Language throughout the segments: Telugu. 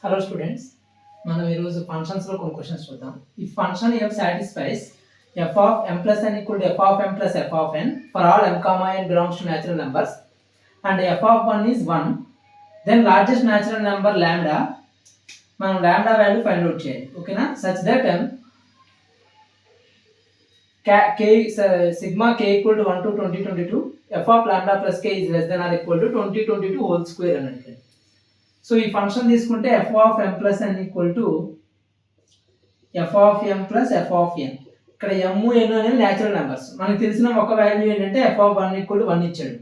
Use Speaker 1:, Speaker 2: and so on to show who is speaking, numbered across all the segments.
Speaker 1: Hello students, మనం ఈరోజు ఫంక్షన్స్ లో కొన్ని క్వశ్చన్స్ చూద్దాం. ఈ function f satisfies f of m plus n equal to f of m plus f of n for all m comma n belongs to natural numbers and f of 1 is 1, then largest natural number lambda మనం lambda వాల్యూ ఫైండ్ అవుట్ చేయాలి. ఓకేనా? such that sigma k equal to 1 to 2022 f of lambda plus k is less than or equal to 2022 whole square అని అంటే. సో ఈ ఫంక్షన్ తీసుకుంటే f of m plus n equal to f of m plus f of n. ఇక్కడ m n అనేది న్యాచురల్ నెంబర్స్. మనకు తెలిసిన ఒక వాల్యూ ఏంటంటే f of 1 equal to 1 ఇచ్చాడు.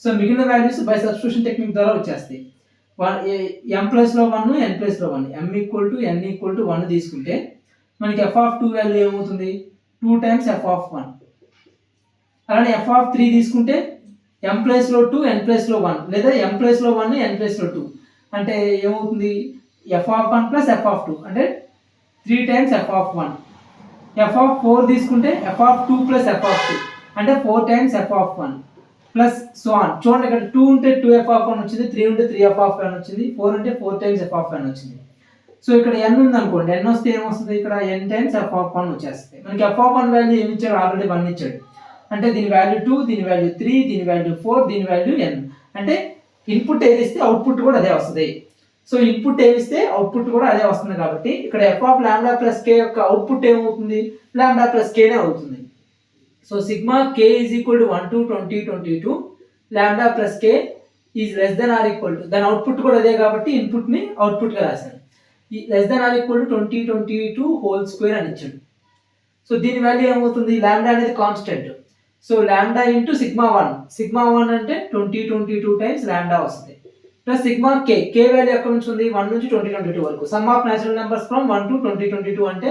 Speaker 1: సో మిగిలిన వాల్యూస్ బై సబ్స్టిట్యూషన్ టెక్నిక్ ద్వారా వచ్చేస్తాయి. m ప్లస్ లో 1 n ప్లస్ లో 1 m equal to n equal to 1 తీసుకుంటే మనకి f of 2 వాల్యూ ఏమవుతుంది? 2 times f of 1. అలానే f of 3 తీసుకుంటే m ప్లస్ లో 2 n ప్లస్ లో 1 లేదా m ప్లస్ లో 1 n ప్లస్ లో 2 అంటే ఏమవుతుంది? f of 1 plus f of 2 అంటే 3 times f of 1. f of 4 తీసుకుంటే f of 2 plus f of 2 అంటే 4 times f of 1 plus so on. చూడండి, ఇక్కడ 2 ఉంటే 2f of 1 వచ్చింది, 3 ఉంటే 3f of 1 వచ్చింది, 4 ఉంటే 4 times f of 1 వచ్చింది. సో ఇక్కడ n ఉంది అనుకోండి, n వస్తే ఏమొస్తుంది? ఇక్కడ n times f of 1 వచ్చేస్తుంది. మనకి f of 1 వాల్యూ ఏమి ఇచ్చాడు? ఆల్రెడీ 1 ఇచ్చాడు. అంటే దీని వాల్యూ 2, దీని వాల్యూ 3, దీని వాల్యూ 4, దీని వాల్యూ n. అంటే ఇన్పుట్ ఏది ఇస్తే అవుట్పుట్ కూడా అదే వస్తుంది. సో ఇన్పుట్ ఏమి ఇస్తే అవుట్పుట్ కూడా అదే వస్తుంది కాబట్టి ఇక్కడ f of lambda plus k యొక్క అవుట్పుట్ ఏమవుతుంది? lambda plus k నే అవుతుంది. So sigma k is equal to 1 to 2022 lambda plus k is less than or equal to, దాని అవుట్పుట్ కూడా అదే కాబట్టి ఇన్పుట్ ని అవుట్పుట్ గా రాశాను. less than or equal to 2022 whole square అని ఇచ్చాడు. సో దీని వాల్యూ ఏమవుతుంది? lambda అనేది constant. So lambda into sigma 1, sigma 1 అంటే 2022 టైమ్స్ lambda వస్తుంది plus sigma k, k value ఎక్కడ నుంచి ఉంది? 1 నుంచి 2022 వరకు. Sum of natural numbers from 1 to 2022 అంటే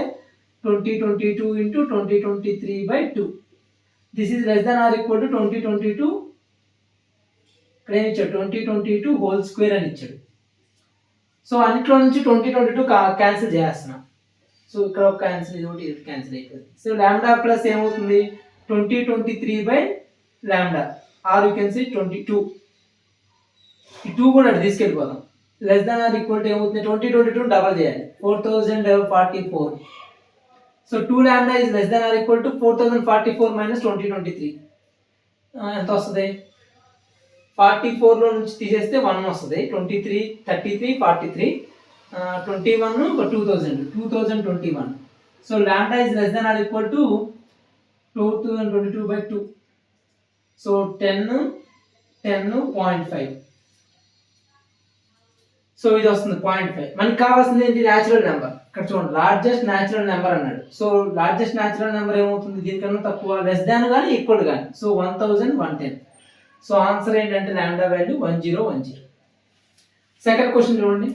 Speaker 1: 2022 into 2023/2. This is less than or equal to 2022 ఇక్కడ ఏమి ఇచ్చాడు? 2022 హోల్ స్క్వేర్ అని ఇచ్చాడు. సో అన్నిట్లో నుంచి 2022 క్యాన్సిల్ చేస్తున్నా. సో ఇక్కడ ఒక క్యాన్సిల్, ఇది ఒకటి ఇది క్యాన్సిల్ అయిపోతుంది. సో లాంబ్డా ప్లస్ ఏమవుతుంది? 2023/λ ఆర్ యూ కెన్ సీ 22. ఈ 2 కూడా అటు తీసుకెళ్ళిపోదాం. Less than or equal to ఏమవుతుంది? 2022 డబల్ చేయాలి, 4044. So 2λ is less than or equal to 4044 minus 2023 ఎంత వస్తుంది? 44 లో నుంచి తీసేస్తే 1 వస్తుంది. 23 33 43 21 2021. So lambda is less than or equal to 2022/2. So 10.5. So ఇది వస్తుంది 0.5. మనకి కావాల్సింది ఏంటి? Natural number. ఇక్కడ చూడండి, లార్జెస్ట్ న్యాచురల్ నెంబర్ అన్నాడు. సో లార్జెస్ట్ న్యాచురల్ నెంబర్ ఏమవుతుంది? దీనికన్నా తక్కువ, లెస్ దాన్ కానీ ఈక్వల్ కానీ. సో 1110. సో ఆన్సర్ ఏంటంటే లాంబ్డా వాల్యూ 1010. సెకండ్ క్వశ్చన్ చూడండి.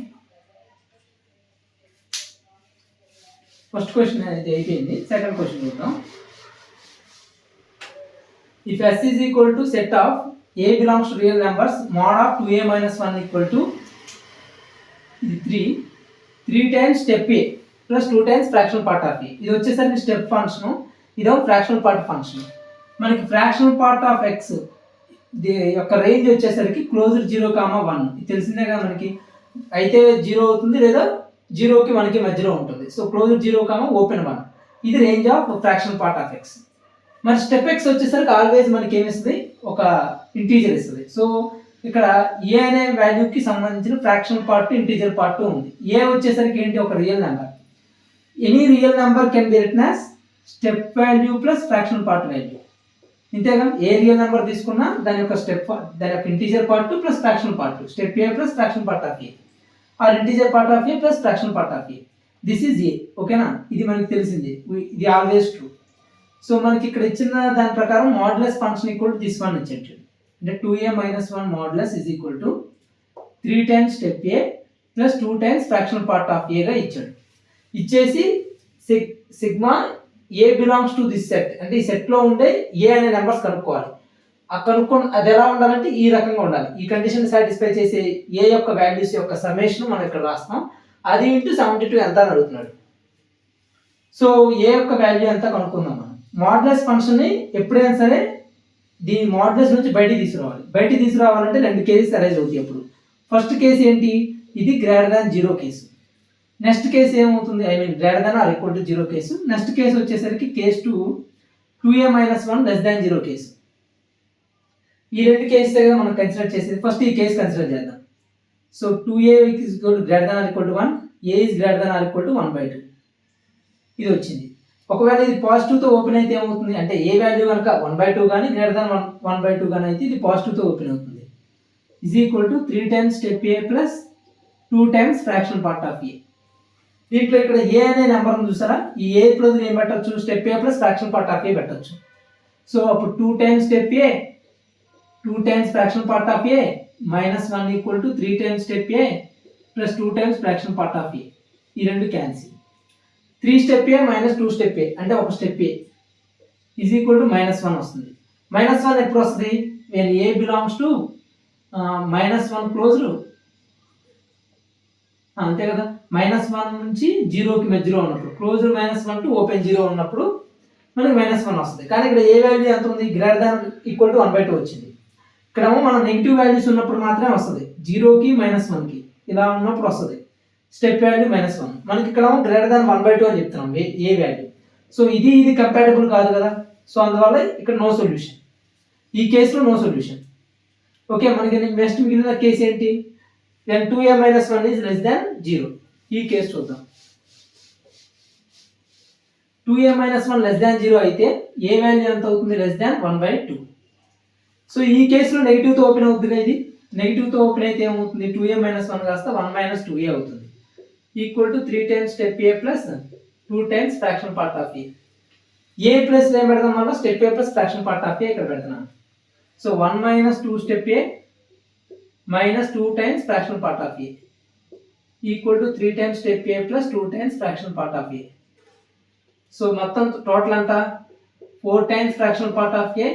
Speaker 1: ఫస్ట్ క్వశ్చన్ అయితే అయిపోయింది, సెకండ్ క్వశ్చన్ చూద్దాం. If S is equal to set of A belongs to real numbers, mod of 2A minus 1 equal to 3 times step A plus 2 times fractional part of A. ఇది వచ్చేసరికి స్టెప్ ఫంక్షన్, ఇదేమో ఫ్రాక్షనల్ పార్ట్ ఫంక్షన్. మనకి ఫ్రాక్షనల్ పార్ట్ ఆఫ్ x యొక్క రేంజ్ వచ్చేసరికి క్లోజర్ 0,1. ఇది తెలిసిందే కదా మనకి. అయితే 0 అవుతుంది లేదా 0కి 1కి మధ్యలో ఉంటుంది. So closure 0, open 1. ఇది range of fractional part of x. మరి స్టెప్ ఎక్స్ వచ్చేసరికి ఆల్వేస్ మనకి ఏమిస్తుంది? ఒక ఇంటీజర్ ఇస్తుంది. సో ఇక్కడ ఏ అనే వాల్యూకి సంబంధించిన ఫ్రాక్షనల్ పార్ట్, ఇంటీజర్ పార్ట్ ఉంది. ఏ వచ్చేసరికి ఏంటి? ఒక real number. Any real number can be written as step value plus fractional part value. ఇంతేగా, ఏ రియల్ నెంబర్ తీసుకున్నా దాని యొక్క దాని యొక్క integer part plus fractional part, step a plus fractional part of a or integer part of a plus fractional part of a. This is a. ఓకేనా? ఇది మనకి తెలిసింది, ఇది ఆల్వేస్ ట్రూ. సో మనకి ఇక్కడ ఇచ్చిన దాని ప్రకారం modulus function equal to this one ఇచ్చాడు. అంటే 2a minus 1 modulus is equal to 3 times step a plus 2 times fractional part of a గా ఇచ్చాడు. ఇచ్చేసి sigma a belongs to this set, అంటే ఈ సెట్ లో ఉండే a అనే నెంబర్స్ కనుక్కోవాలి. ఆ కనుక్కొని అది ఎలా ఉండాలంటే ఈ రకంగా ఉండాలి. ఈ కండిషన్ సాటిస్ఫై చేసే a యొక్క వాల్యూస్ యొక్క సమ్మేషన్ మనం ఇక్కడ రాస్తాం. అది ఇంటూ 72 ఎంత అని అడుగుతున్నాడు. సో a యొక్క వాల్యూ ఎంత కనుక్కుందాం మనం. మాడ్యులస్ ఫంక్షన్ ని ఎప్పుడైనా సరే దీని మాడ్యులస్ నుంచి బయటికి తీసుకురావాలంటే 2 కేసెస్ అరైజ్ అవుతాయి. అప్పుడు ఫస్ట్ కేసు ఏంటి? ఇది greater than 0 case. Next case ఏమవుతుంది, I mean greater than or equal to 0 case. Next case వచ్చేసరికి case 2a - 1 less than 0 case. ఈ రెండు కేసులే మనం కన్సిడర్ చేసేది. ఫస్ట్ ఈ కేసు కన్సిడర్ చేద్దాం. So 2a is greater than or equal to 1, a is greater than or equal to 1/2. ఇది వచ్చింది. ఒకవేళ ఇది పాజిటివ్తో ఓపెన్ అయితే ఏమవుతుంది అంటే ఏ వాల్యూ కనుక 1/2 కానీ గ్రేటర్ దాన్ 1/2 కానీ అయితే ఇది పాజిటివ్తో ఓపెన్ అవుతుంది. Is equal to 3 times step a plus 2 times fraction part of a. దీంట్లో ఇక్కడ ఏ అనే నెంబర్ ఉంది చూసారా, ఈ ఏ ప్లస్ ఏం పెట్టచ్చు, step a plus fraction part of a పెట్టచ్చు. సో అప్పుడు 2 times step a 2 times fraction part of a -1 equal to 3 times step a plus 2 times fraction part of a. ఈ రెండు cancel. 3 step a minus 2 step a అంటే ఒక step a is equal to -1 వస్తుంది. -1 ఎప్పుడు వస్తుంది, when a belongs to -1 closed, అంతే కదా. -1 నుంచి 0కి మధ్యలో ఉన్నప్పుడు, క్లోజ్డ్ -1 టు ఓపెన్ 0 ఉన్నప్పుడు మనకి -1 వస్తుంది. కానీ ఇక్కడ ఏ వాల్యూ ఎంత ఉంది, గ్రేటర్ దాన్ ఈక్వల్ టు 1/2 వచ్చింది. ఇక్కడేమో మనం నెగిటివ్ వాల్యూస్ ఉన్నప్పుడు మాత్రమే వస్తుంది, 0కి -1కి ఇలా ఉన్నప్పుడు వస్తుంది స్టెప్ వాల్యూ -1. మనకి ఇక్కడ గ్రేటర్ దాన్ 1/2 అని చెప్తున్నాం ఏ వాల్యూ. సో ఇది కంపాటబుల్ కాదు కదా. సో అందువల్ల ఇక్కడ నో సొల్యూషన్, ఈ కేసులో నో సొల్యూషన్. ఓకే, మనకి నెక్స్ట్ మిగిలిన కేసు ఏంటి, when 2a - 1 is less than 0. ఈ కేసు చూద్దాం. 2a - 1 less than 0 అయితే ఏ వాల్యూ ఎంత అవుతుంది, less than 1/2. సో ఈ కేసులో నెగిటివ్తో ఓపెన్ అవుతుంది. ఇది నెగిటివ్తో ఓపెన్ అయితే ఏమవుతుంది, 2a - 1 కాస్త 1 - 2a అవుతుంది. Equal to 3 times step a plus 2 times fraction part of a. A plus ఏం పెడతాం వల్ల step a plus fraction part of a ఇక్కడ పెడుతున్నాను. So 1 - 2 step a minus 2 times fraction part of a equal to 3 times step a plus 2 times fraction part of a. So మొత్తం టోటల్ అంతా 4 times fraction part of a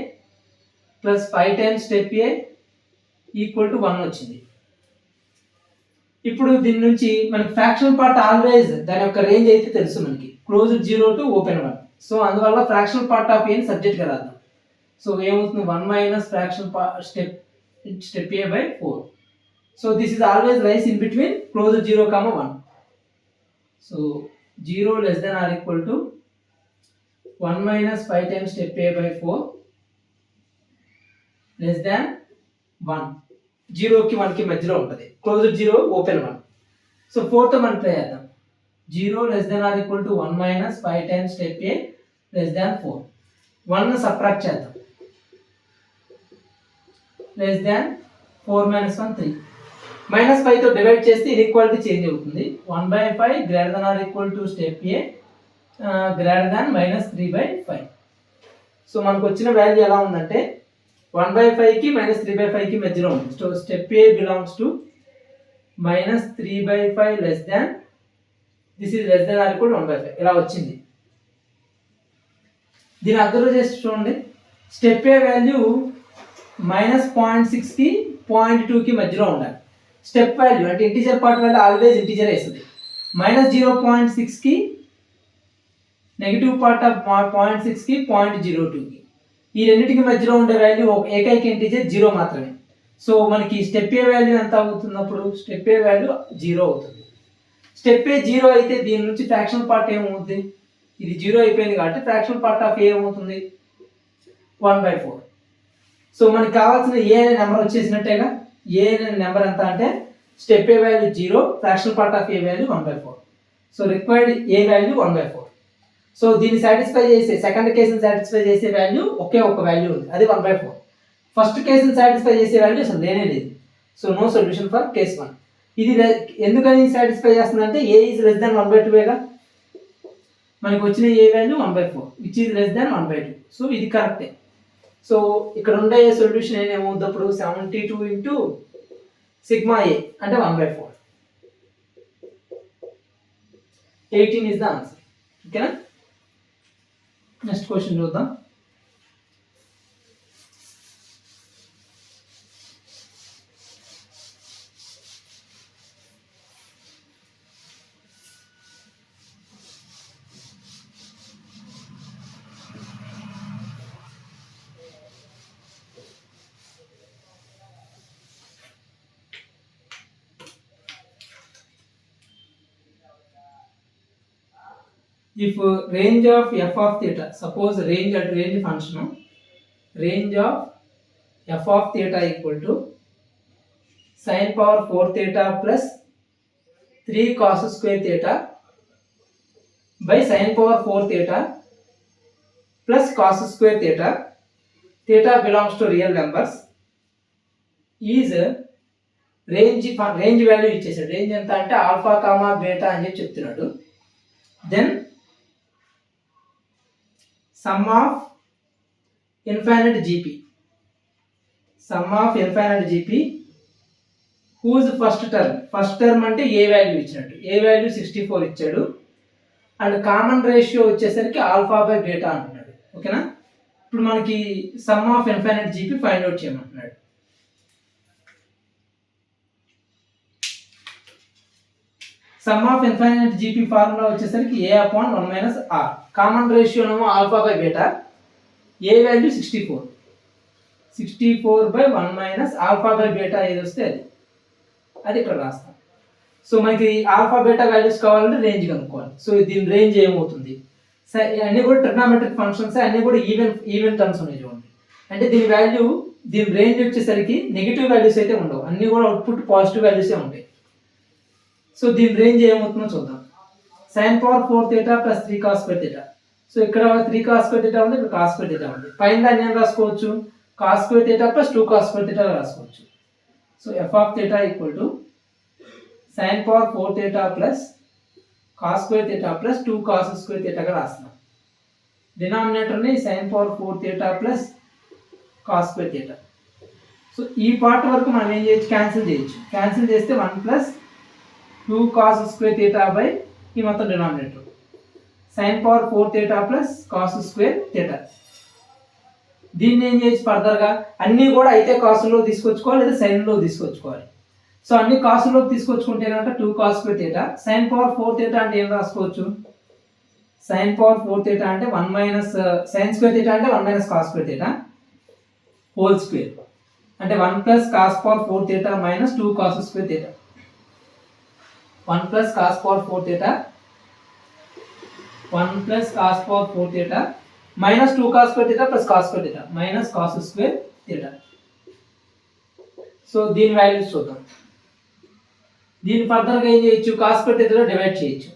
Speaker 1: plus 5 times step a equal to 1 వచ్చింది. ఇప్పుడు దీని నుంచి మనకి ఫ్రాక్షన్ పార్ట్ ఆల్వేస్ దాని యొక్క రేంజ్ అయితే తెలుసు మనకి, క్లోజ్డ్ 0 టు ఓపెన్ 1. సో అందువల్ల ఫ్రాక్షన్ పార్ట్ ఆఫ్ ఏ ని సబ్జెక్ట్ గా రాద్దాం. సో ఏమవుతుంది, 1 minus fraction step a by 4. So this is always lies in between closed 0, 1. So 0 less than or equal to 1 minus 5 times step a by 4 less than 1. 0 కి 1 కి మధ్యలో ఉంటుంది, closed 0 open 1. సో 4 తో మల్టిప్లై చేద్దాం. 0 less than or equal to 1 minus 5 times step a less than 4. 1 subtract చేద్దాం, less than 4 minus 1 3. -5 తో డివైడ్ చేస్తే ఇన్ఈక్వాలిటీ చేంజ్ అవుతుంది. 1/5 greater than or equal to step A greater than -3/5. So మనకు వచ్చిన వాల్యూ ఎలా ఉందంటే 1/5 కి -3/5 కి మధ్యలో ఉంది. So step a belongs to -3/5 less than, this is less than or equal to 1/5 ఇలా వచ్చింది. దీన్ని అబ్జర్వ్ చేసి చూడండి, స్టెప్ ఏ వాల్యూ -0.6 కి 0.2 కి మధ్యలో ఉండాలి. స్టెప్ వాల్యూ అంటే integer part value always integer వేస్తుంది. -0.6 కి నెగిటివ్ పార్ట్ ఆఫ్ 0.6 కి 0.02 కి ఈ రెండింటికి మధ్యలో ఉండే వాల్యూ ఒక ఏకైక ఇంటిజర్ 0 మాత్రమే. సో మనకి స్టెప్ ఏ వాల్యూ ఎంత అవుతున్నప్పుడు, స్టెప్ ఏ వాల్యూ 0 అవుతుంది. స్టెప్ ఏ 0 అయితే దీని నుంచి ఫ్రాక్షన్ పార్ట్ ఏమవుతుంది, ఇది 0 అయిపోయింది కాబట్టి ఫ్రాక్షన్ పార్ట్ ఆఫ్ ఏ ఏమవుతుంది 1/4. సో మనకి కావాల్సిన ఏ అనే నెంబర్ వచ్చేసినట్టేగా. ఏ అనే నెంబర్ ఎంత అంటే step A value 0, fraction part of A value 1/4. So required A value 1/4. So దీన్ని సాటిస్ఫై చేసే సెకండ్ కేసుని సాటిస్ఫై చేసే వాల్యూ ఒకే ఒక వాల్యూ ఉంది, అది 1/4. ఫస్ట్ కేసుని సాటిస్ఫై చేసే వాల్యూ అసలు లేనే లేదు. So no solution for case 1. ఇది ఎందుకని సాటిస్ఫై చేస్తుందంటే ఏ ఈజ్ లెస్ దాన్ 1/2గా మనకి వచ్చిన a value 1/4 which is less than 1/2. So ఇది కరెక్టే. సో ఇక్కడ ఉండే సొల్యూషన్ ఏమవుతుంది అప్పుడు 72 ఇంటూ సిగ్మా ఏ అంటే 1/4. 18 ఇస్ ద ఆన్సర్. ఓకేనా, నెక్స్ట్ క్వశ్చన్ చూద్దాం. if range of f of theta, suppose range function, range of f of theta equal to sin power 4 theta plus 3 cos square theta by sin power 4 theta plus cos square theta, theta belongs to real numbers, is range value ఇచ్చేసాడు. రేంజ్ ఎంత అంటే ఆల్ఫా కామా బీటా అని చెప్పి చెప్తున్నాడు. Then sum of infinite GP, sum of infinite GP whose first term అంటే ఏ వాల్యూ ఇచ్చినట్టు, ఏ వాల్యూ 64 ఇచ్చాడు. అండ్ కామన్ రేషియో వచ్చేసరికి ఆల్ఫా బై బీటా అంటున్నాడు. ఓకేనా, ఇప్పుడు మనకి sum of infinite GP find out చేయమంటున్నాడు. Sum of infinite GP formula వచ్చేసరికి a upon 1 minus r. Common ratio ఏమో alpha by beta, A value 64 by 1 minus alpha by beta ఏది వస్తే అది ఇక్కడ రాస్తాం. సో మనకి ఆల్ఫా బీటా వాల్యూస్ కావాలంటే రేంజ్ కనుక్కోవాలి. సో దీని రేంజ్ ఏమవుతుంది, అన్నీ కూడా ట్రిగ్నామెట్రిక్ ఫంక్షన్స్, అన్నీ కూడా ఈవెన్ టర్మ్స్ ఉన్నాయి చూడండి. అంటే దీని రేంజ్ వచ్చేసరికి నెగిటివ్ వాల్యూస్ అయితే ఉండవు, అన్నీ కూడా అవుట్పుట్ పాజిటివ్ వాల్యూసే ఉంటాయి. సో దీని రేంజ్ ఏమవుతుందో చూద్దాం. sin power 4 theta plus 3 cos square theta. So ఇక్కడ 3 cos square theta ఉంది, ఇక్కడ cos square theta ఉంది. పైన దాన్ని ఏం రాసుకోవచ్చు, cos square theta plus 2 cos square theta రాసుకోవచ్చు. So f of theta equal to sin power 4 theta plus cos square theta plus 2 cos square theta గా రాస్తున్నాం. డినామినేటర్ని sin power 4 theta plus cos square theta. So ఈ పార్ట్ వరకు మనం ఏం చేయొచ్చు, క్యాన్సిల్ చేస్తే 1 plus 2 cos square theta by ఈ మొత్తం denominator sin power 4 theta plus cos square theta. దీన్ని ఏం చేయొచ్చు ఫర్దర్గా, అన్నీ కూడా అయితే కాసులో తీసుకొచ్చుకోవాలి లేదా సైన్లో తీసుకొచ్చుకోవాలి. సో అన్ని కాసులోకి తీసుకొచ్చుకుంటే కనుక 2 cos square theta, sin power 4 theta అంటే ఏం రాసుకోవచ్చు, sin power 4 theta అంటే 1 minus sin square theta అంటే 1 minus cos square theta whole square అంటే 1 plus cos power 4 theta minus 2 cos square theta. 1 plus cos power 4 theta, 1 plus cos power 4 theta minus 2 cos square theta plus cos square theta minus cos square theta. So దీని వాల్యూస్ చూద్దాం. దీన్ని ఫర్దర్గా ఏం చేయొచ్చు, cos square theta లో డివైడ్ చేయొచ్చు.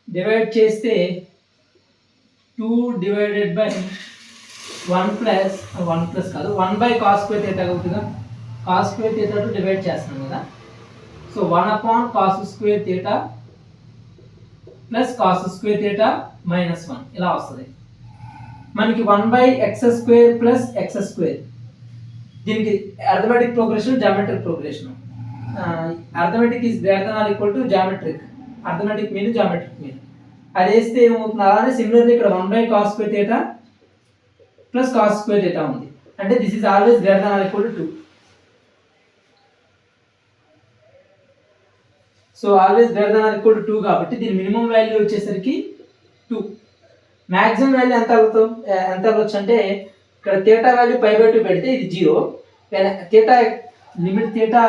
Speaker 1: డివైడ్ చేస్తే 2 divided by 1 plus కాదు 1 by cos square theta అవుతుందా, cos square theta తో డివైడ్ చేస్తున్నాం కదా. So 1 upon cos square theta plus cos square theta minus 1 ఇలా వస్తుంది. మనకి 1 by x square plus x square, దీనికి arithmetic progression, geometric progression. Arithmetic is greater than or equal to geometric, arithmetic mean geometric mean. అది వేస్తే ఏమవుతుంది, అలానే సిమిలర్లీ ఇక్కడ 1 by cos square theta plus cos square theta ఉంది. అంటే this is always greater than or equal to 2. So always greater than or equal to 2 కాబట్టి దీని మినిమం వాల్యూ వచ్చేసరికి 2. మ్యాక్సిమం వాల్యూ ఎంత అవ్వచ్చు అంటే ఇక్కడ థీటా వాల్యూ π/2 పెడితే ఇది 0. Theta limit theta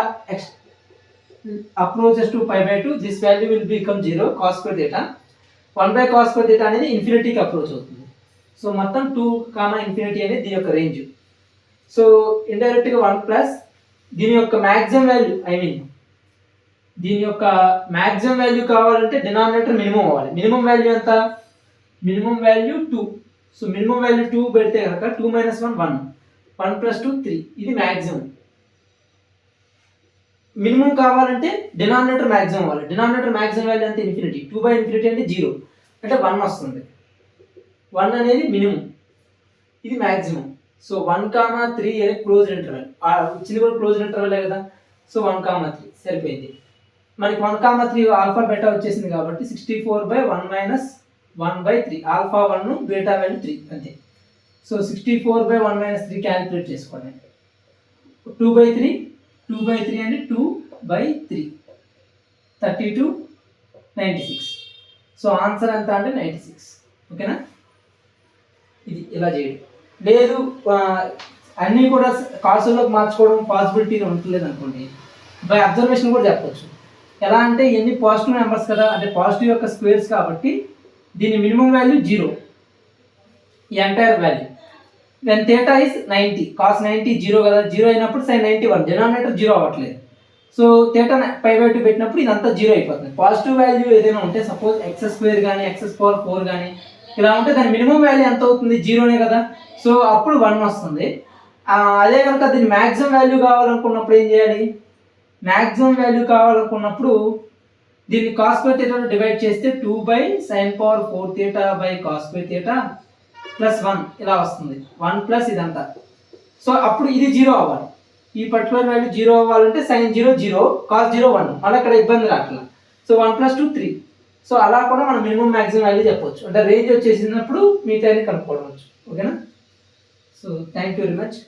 Speaker 1: approaches to π/2 this value will become 0 cos square theta. 1 by cos square theta అనేది ఇన్ఫినిటీకి అప్రోచ్ అవుతుంది. సో మొత్తం 2, ఇన్ఫినిటీ అనేది దీని యొక్క రేంజ్. సో ఇండైరెక్ట్గా 1 ప్లస్ దీని యొక్క మ్యాక్సిమం వాల్యూ, దీని యొక్క మ్యాక్సిమం వాల్యూ కావాలంటే డినామినేటర్ మినిమం అవ్వాలి. మినిమం వాల్యూ ఎంత, minimum value 2. So minimum value 2 పెడితే కనుక 2 minus 1 1, 1 plus 2 3, ఇది మ్యాక్సిమం. మినిమం కావాలంటే డినామినేటర్ మ్యాక్సిమం అవ్వాలి. డినామినేటర్ మ్యాక్సిమం వాల్యూ అంటే ఇన్ఫినిటీ, 2 by ఇన్ఫినిటీ అంటే 0 అంటే 1 వస్తుంది. 1 అనేది మినిమం, ఇది మ్యాక్సిమం. సో 1, 3 అనేది క్లోజ్ ఇంటర్వెల్, ఇచ్చింది కూడా క్లోజ్ ఇంటర్వెలే కదా. సో 1, 3 సరిపోయింది. మనకి 1, 3 ఆల్ఫా బీటా వచ్చేసింది కాబట్టి 64 by 1 minus 1 by 3, alpha 1 beta value 3 అంతే. సో 64 by 1 minus 3 క్యాలిక్యులేట్ చేసుకోండి. 2 by 3 అంటే 2 by 3 32 96. సో ఆన్సర్ ఎంత అంటే 96. ఓకేనా, ఇది ఇలా చేయడం. లేదు అన్నీ కూడా కాసుల్లోకి మార్చుకోవడం పాసిబిలిటీ ఉండలేదు అనుకోండి, బై అబ్జర్వేషన్ కూడా చెప్పవచ్చు. ఎలా అంటే ఇవన్నీ పాజిటివ్ నెంబర్స్ కదా, అంటే పాజిటివ్ యొక్క స్క్వేర్స్ కాబట్టి దీని మినిమం వాల్యూ 0, ఈ entire value. When theta is 90, cos 90 0 కదా, 0 అయినప్పుడు సైన్ 91, డినామినేటర్ 0 అవ్వట్లేదు. సో థీటా π/2 పెట్టినప్పుడు ఇదంతా 0 అయిపోతుంది. పాజిటివ్ వాల్యూ ఏదైనా ఉంటే సపోజ్ x² కానీ x⁴ కానీ ఇలా ఉంటే దాని మినిమం వాల్యూ ఎంత అవుతుంది, 0నే కదా. సో అప్పుడు 1 వస్తుంది. అదే కనుక దీని మ్యాక్సిమం వాల్యూ కావాలనుకున్నప్పుడు ఏం చేయాలి, మ్యాక్సిమం వాల్యూ కావాలనుకున్నప్పుడు దీన్ని cos² θ డివైడ్ చేస్తే 2/sin⁴θ cos² θ ప్లస్ 1 ఇలా వస్తుంది, 1 ప్లస్ ఇదంతా. సో అప్పుడు ఇది 0 అవ్వాలి, ఈ పర్టికులర్ వాల్యూ 0 అవ్వాలంటే sin 0 0, cos 0 1, మళ్ళీ ఇక్కడ ఇబ్బంది రావట్లేదు. సో 1 + 2 3. సో అలా కూడా మనం మినిమం మ్యాక్సిమం వాల్యూ చెప్పవచ్చు. అంటే రేంజ్ వచ్చేసినప్పుడు మిగతా కనుక్కోవచ్చు. ఓకేనా. So thank you very much.